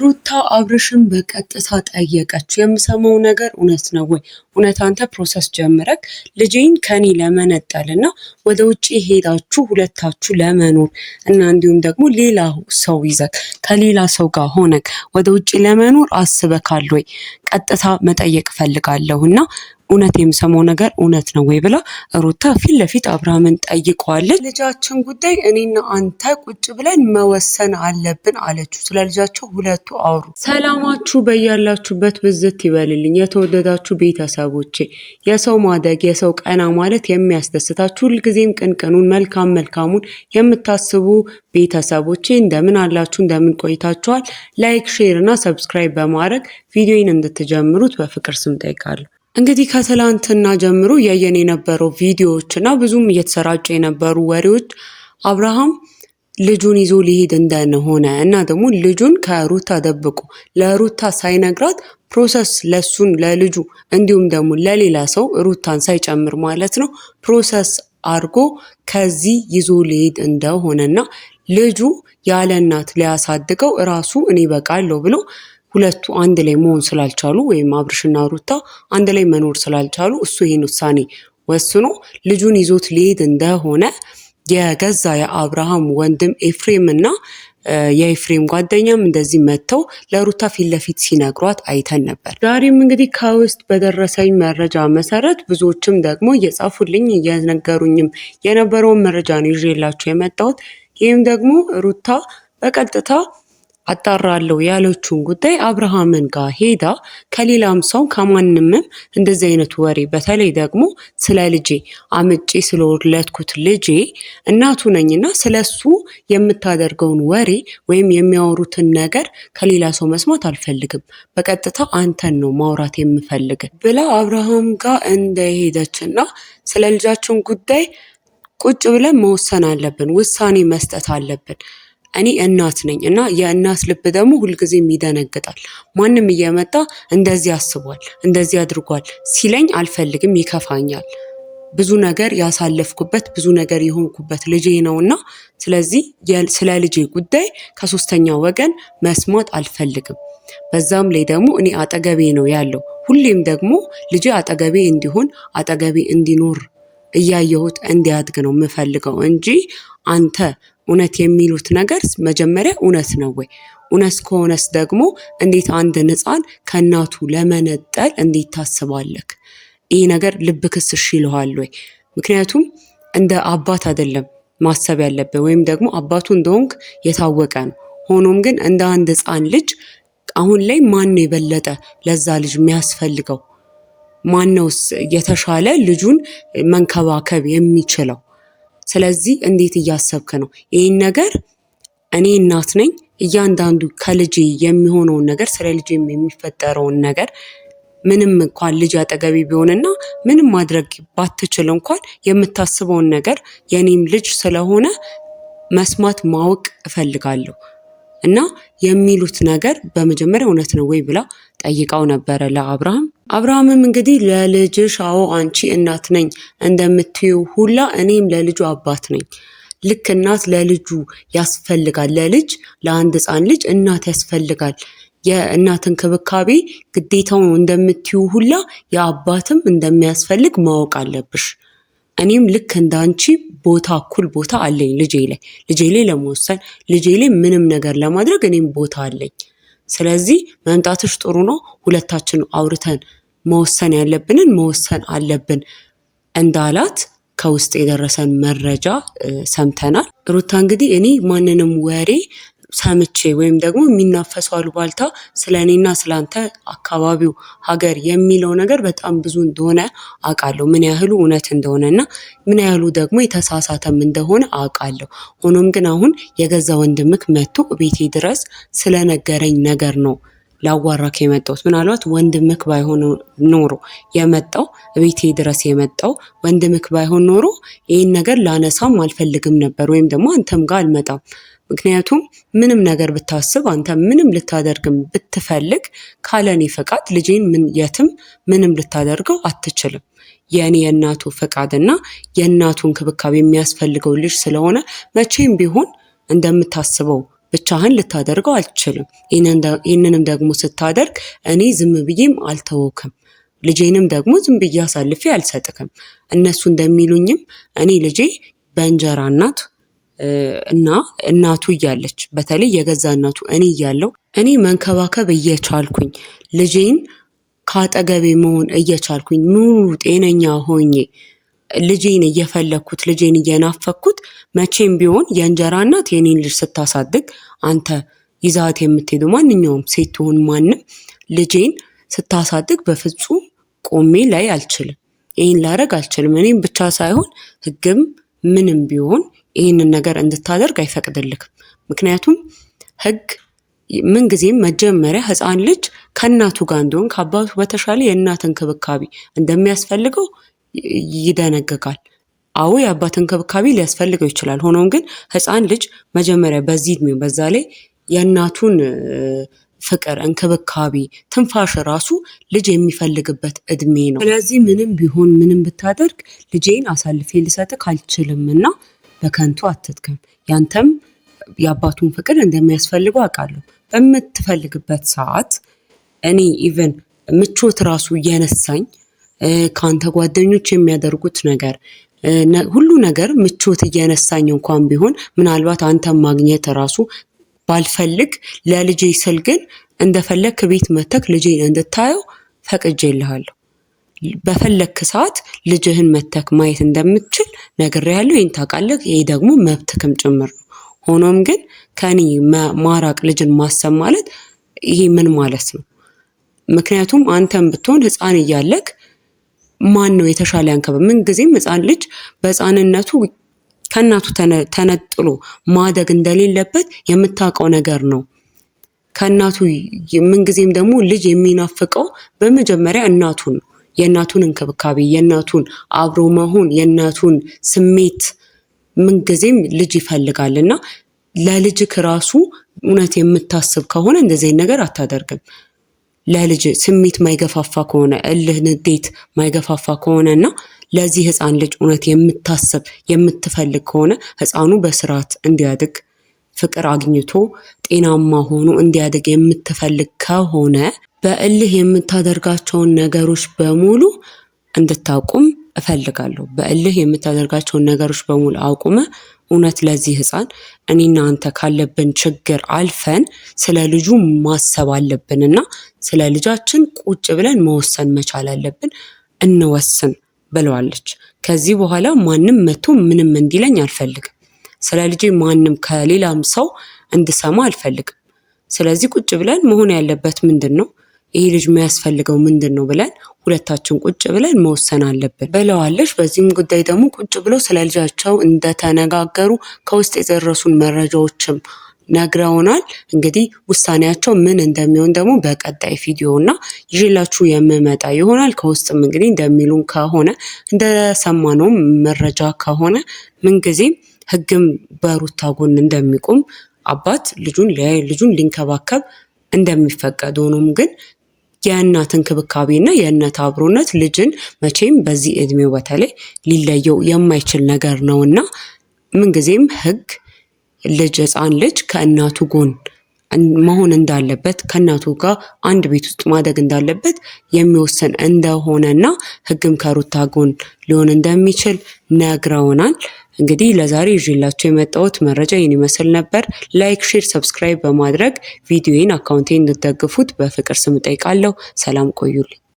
ሩታ አብርሽን በቀጥታ ጠየቀች። የምሰማው ነገር እውነት ነው ወይ? እውነት አንተ ፕሮሰስ ጀምረክ ልጄን ከኔ ለመነጠልና ወደ ውጭ ሄዳችሁ ሁለታችሁ ለመኖር እና እንዲሁም ደግሞ ሌላ ሰው ይዘክ ከሌላ ሰው ጋር ሆነክ ወደ ውጭ ለመኖር አስበካል ወይ? ቀጥታ መጠየቅ ፈልጋለሁና እውነት የምሰማው ነገር እውነት ነው ወይ ብላ ሩታ ፊት ለፊት አብርሃምን ጠይቀዋለች። ልጃችን ጉዳይ እኔና አንተ ቁጭ ብለን መወሰን አለብን አለችው። ስለ ልጃቸው ሁለቱ አውሩ። ሰላማችሁ በያላችሁበት ብዝት ይበልልኝ የተወደዳችሁ ቤተሰቦቼ። የሰው ማደግ የሰው ቀና ማለት የሚያስደስታችሁ ሁልጊዜም ቅንቅኑን መልካም መልካሙን የምታስቡ ቤተሰቦቼ እንደምን አላችሁ? እንደምን ቆይታችኋል? ላይክ ሼር እና ሰብስክራይብ በማድረግ ቪዲዮን እንድትጀምሩት በፍቅር ስም ጠይቃለሁ። እንግዲህ ከትላንትና ጀምሮ ያየን የነበረው ቪዲዮዎች እና ብዙም እየተሰራጩ የነበሩ ወሬዎች አብርሃም ልጁን ይዞ ሊሄድ እንደሆነ እና ደግሞ ልጁን ከሩታ ደብቆ ለሩታ ሳይነግራት ፕሮሰስ ለሱን ለልጁ እንዲሁም ደግሞ ለሌላ ሰው ሩታን ሳይጨምር ማለት ነው ፕሮሰስ አድርጎ ከዚህ ይዞ ሊሄድ እንደሆነና ልጁ ያለ እናት ሊያሳድገው ራሱ እኔ በቃለሁ ብሎ ሁለቱ አንድ ላይ መሆን ስላልቻሉ ወይም አብርሽና ሩታ አንድ ላይ መኖር ስላልቻሉ እሱ ይሄን ውሳኔ ወስኖ ልጁን ይዞት ሊሄድ እንደሆነ የገዛ የአብርሃም ወንድም ኤፍሬም እና የኤፍሬም ጓደኛም እንደዚህ መጥተው ለሩታ ፊት ለፊት ሲነግሯት አይተን ነበር። ዛሬም እንግዲህ ከውስጥ በደረሰኝ መረጃ መሰረት ብዙዎችም ደግሞ እየጻፉልኝ እየነገሩኝም የነበረውን መረጃ ነው ይዤላችሁ የመጣሁት። ይህም ደግሞ ሩታ በቀጥታ አጣራለሁ ያለችውን ጉዳይ አብርሃምን ጋር ሄዳ ከሌላም ሰው ከማንምም እንደዚህ አይነት ወሬ በተለይ ደግሞ ስለ ልጄ አምጬ ስለወለድኩት ልጄ እናቱ ነኝና ስለሱ የምታደርገውን ወሬ ወይም የሚያወሩትን ነገር ከሌላ ሰው መስማት አልፈልግም፣ በቀጥታ አንተን ነው ማውራት የምፈልግ ብላ አብርሃም ጋር እንደሄደችና ስለ ልጃችን ጉዳይ ቁጭ ብለን መወሰን አለብን፣ ውሳኔ መስጠት አለብን። እኔ እናት ነኝ እና የእናት ልብ ደግሞ ሁልጊዜም ይደነግጣል። ማንም እየመጣ እንደዚህ አስቧል እንደዚህ አድርጓል ሲለኝ አልፈልግም፣ ይከፋኛል። ብዙ ነገር ያሳለፍኩበት ብዙ ነገር የሆንኩበት ልጄ ነውና ስለዚህ ስለ ልጄ ጉዳይ ከሶስተኛ ወገን መስማት አልፈልግም። በዛም ላይ ደግሞ እኔ አጠገቤ ነው ያለው። ሁሌም ደግሞ ልጄ አጠገቤ እንዲሆን አጠገቤ እንዲኖር እያየሁት እንዲያድግ ነው የምፈልገው እንጂ አንተ እውነት የሚሉት ነገር መጀመሪያ እውነት ነው ወይ? እውነት ከሆነስ ደግሞ እንዴት አንድ ሕፃን ከእናቱ ለመነጠል እንዴት ታስባለክ? ይህ ነገር ልብክስ እሺ ይለዋል ወይ? ምክንያቱም እንደ አባት አይደለም ማሰብ ያለብን ወይም ደግሞ አባቱ እንደሆንክ የታወቀ ነው። ሆኖም ግን እንደ አንድ ሕፃን ልጅ አሁን ላይ ማን ነው የበለጠ ለዛ ልጅ የሚያስፈልገው? ማነውስ የተሻለ ልጁን መንከባከብ የሚችለው? ስለዚህ እንዴት እያሰብክ ነው? ይህን ነገር እኔ እናት ነኝ። እያንዳንዱ ከልጄ የሚሆነውን ነገር ስለ ልጄ የሚፈጠረውን ነገር ምንም እንኳን ልጅ አጠገቤ ቢሆንና ምንም ማድረግ ባትችል እንኳን የምታስበውን ነገር የኔም ልጅ ስለሆነ መስማት ማወቅ እፈልጋለሁ እና የሚሉት ነገር በመጀመሪያ እውነት ነው ወይ ብላ ጠይቃው ነበረ ለአብርሃም። አብርሃምም እንግዲህ ለልጅሽ አዎ አንቺ እናት ነኝ እንደምትዩ ሁላ እኔም ለልጁ አባት ነኝ። ልክ እናት ለልጁ ያስፈልጋል። ለልጅ ለአንድ ሕፃን ልጅ እናት ያስፈልጋል። የእናት እንክብካቤ ግዴታው ነው እንደምትዩ ሁላ የአባትም እንደሚያስፈልግ ማወቅ አለብሽ። እኔም ልክ እንዳንቺ ቦታ እኩል ቦታ አለኝ ልጄ ላይ ለመወሰን ልጄ ላይ ምንም ነገር ለማድረግ እኔም ቦታ አለኝ። ስለዚህ መምጣትሽ ጥሩ ነው። ሁለታችን አውርተን መወሰን ያለብንን መወሰን አለብን እንዳላት ከውስጥ የደረሰን መረጃ ሰምተናል። ሩታ እንግዲህ እኔ ማንንም ወሬ ሰምቼ ወይም ደግሞ የሚናፈሰው አሉባልታ ስለ እኔና ስላንተ አካባቢው ሀገር የሚለው ነገር በጣም ብዙ እንደሆነ አውቃለሁ። ምን ያህሉ እውነት እንደሆነና ምን ያህሉ ደግሞ የተሳሳተም እንደሆነ አውቃለሁ። ሆኖም ግን አሁን የገዛ ወንድምክ መጥቶ ቤቴ ድረስ ስለነገረኝ ነገር ነው ላዋራክ የመጣሁት። ምናልባት ወንድምክ ባይሆን ኖሮ የመጣው ቤቴ ድረስ የመጣው ወንድምክ ባይሆን ኖሮ ይህን ነገር ላነሳም አልፈልግም ነበር ወይም ደግሞ አንተም ጋር አልመጣም። ምክንያቱም ምንም ነገር ብታስብ አንተ ምንም ልታደርግም ብትፈልግ ካለኔ ፈቃድ ልጄን የትም ምንም ልታደርገው አትችልም። የኔ የእናቱ ፈቃድና የእናቱ እንክብካቤ የሚያስፈልገው ልጅ ስለሆነ መቼም ቢሆን እንደምታስበው ብቻህን ልታደርገው አልችልም። ይህንንም ደግሞ ስታደርግ እኔ ዝም ብዬም አልተወክም። ልጄንም ደግሞ ዝም ብዬ አሳልፌ አልሰጥክም። እነሱ እንደሚሉኝም እኔ ልጄ በእንጀራ እናት እና እናቱ እያለች በተለይ የገዛ እናቱ እኔ እያለው እኔ መንከባከብ እየቻልኩኝ ልጄን ከአጠገቤ መሆን እየቻልኩኝ ሙሉ ጤነኛ ሆኜ ልጄን እየፈለግኩት ልጄን እየናፈኩት መቼም ቢሆን የእንጀራ እናት የኔን ልጅ ስታሳድግ አንተ ይዛት የምትሄዱ ማንኛውም ሴት ትሆን ማንም ልጄን ስታሳድግ በፍጹም ቆሜ ላይ አልችልም። ይህን ላደርግ አልችልም። እኔም ብቻ ሳይሆን ሕግም ምንም ቢሆን ይህንን ነገር እንድታደርግ አይፈቅድልክም። ምክንያቱም ሕግ ምንጊዜም መጀመሪያ ሕፃን ልጅ ከእናቱ ጋር እንዲሆን ከአባቱ በተሻለ የእናት እንክብካቤ እንደሚያስፈልገው ይደነግጋል። አዎ የአባት እንክብካቤ ሊያስፈልገው ይችላል። ሆኖም ግን ሕፃን ልጅ መጀመሪያ በዚህ እድሜው በዛ ላይ የእናቱን ፍቅር፣ እንክብካቤ፣ ትንፋሽ ራሱ ልጅ የሚፈልግበት እድሜ ነው። ስለዚህ ምንም ቢሆን ምንም ብታደርግ ልጄን አሳልፌ ልሰጥክ አልችልም እና በከንቱ አትድከም። ያንተም የአባቱን ፍቅር እንደሚያስፈልገው አውቃለሁ። በምትፈልግበት ሰዓት እኔ ኢቨን ምቾት ራሱ እየነሳኝ ከአንተ ጓደኞች የሚያደርጉት ነገር ሁሉ ነገር ምቾት እየነሳኝ እንኳን ቢሆን ምናልባት አንተን ማግኘት ራሱ ባልፈልግ ለልጄ ስል ግን እንደፈለክ ቤት መተክ ልጄን እንድታየው ፈቅጄልሃለሁ። በፈለክ ሰዓት ልጅህን መተክ ማየት እንደምትችል ነግሬሃለሁ። ይህን ታውቃለህ። ይሄ ደግሞ መብትክም ጭምር ነው። ሆኖም ግን ከኔ ማራቅ ልጅን ማሰብ ማለት ይሄ ምን ማለት ነው? ምክንያቱም አንተም ብትሆን ሕፃን እያለክ ማን ነው የተሻለ ያንከባክብ? ምን ጊዜም ሕፃን ልጅ በሕፃንነቱ ከእናቱ ተነጥሎ ማደግ እንደሌለበት የምታውቀው ነገር ነው። ከእናቱ ምንጊዜም ደግሞ ልጅ የሚናፍቀው በመጀመሪያ እናቱን ነው። የእናቱን እንክብካቤ፣ የእናቱን አብሮ መሆን፣ የእናቱን ስሜት ምንጊዜም ልጅ ይፈልጋል እና ለልጅክ ራሱ እውነት የምታስብ ከሆነ እንደዚህ ነገር አታደርግም። ለልጅ ስሜት ማይገፋፋ ከሆነ እልህ፣ ንዴት ማይገፋፋ ከሆነ እና ለዚህ ሕፃን ልጅ እውነት የምታስብ የምትፈልግ ከሆነ ሕፃኑ በስርዓት እንዲያድግ ፍቅር አግኝቶ ጤናማ ሆኖ እንዲያድግ የምትፈልግ ከሆነ በእልህ የምታደርጋቸውን ነገሮች በሙሉ እንድታቁም እፈልጋለሁ። በእልህ የምታደርጋቸውን ነገሮች በሙሉ አቁመ እውነት ለዚህ ሕፃን እኔና አንተ ካለብን ችግር አልፈን ስለ ልጁ ማሰብ አለብንና ስለ ልጃችን ቁጭ ብለን መወሰን መቻል አለብን። እንወስን ብለዋለች። ከዚህ በኋላ ማንም መቶ ምንም እንዲለኝ አልፈልግም። ስለ ልጄ ማንም ከሌላም ሰው እንድሰማ አልፈልግም። ስለዚህ ቁጭ ብለን መሆን ያለበት ምንድን ነው፣ ይሄ ልጅ የሚያስፈልገው ምንድን ነው ብለን ሁለታችን ቁጭ ብለን መወሰን አለብን ብለዋለች። በዚህም ጉዳይ ደግሞ ቁጭ ብለው ስለ ልጃቸው እንደተነጋገሩ ከውስጥ የደረሱን መረጃዎችም ነግረውናል። እንግዲህ ውሳኔያቸው ምን እንደሚሆን ደግሞ በቀጣይ ቪዲዮ እና ይዤላችሁ የምመጣ ይሆናል። ከውስጥም እንግዲህ እንደሚሉን ከሆነ እንደሰማነው መረጃ ከሆነ ምንጊዜም ሕግም በሩታ ጎን እንደሚቆም አባት ልጁን ሊንከባከብ እንደሚፈቀድ ሆኖም ግን የእናት እንክብካቤና የእናት አብሮነት ልጅን መቼም በዚህ እድሜው በተለይ ሊለየው የማይችል ነገር ነውና ምንጊዜም ሕግ ልጅ ሕፃን ልጅ ከእናቱ ጎን መሆን እንዳለበት ከእናቱ ጋር አንድ ቤት ውስጥ ማደግ እንዳለበት የሚወሰን እንደሆነና ሕግም ከሩታ ጎን ሊሆን እንደሚችል ነግረውናል። እንግዲህ ለዛሬ ይዤላችሁ የመጣሁት መረጃ ይህን ይመስል ነበር። ላይክ፣ ሼር፣ ሰብስክራይብ በማድረግ ቪዲዮዬን አካውንቴን እንድትደግፉት በፍቅር ስም ጠይቃለሁ። ሰላም ቆዩልኝ።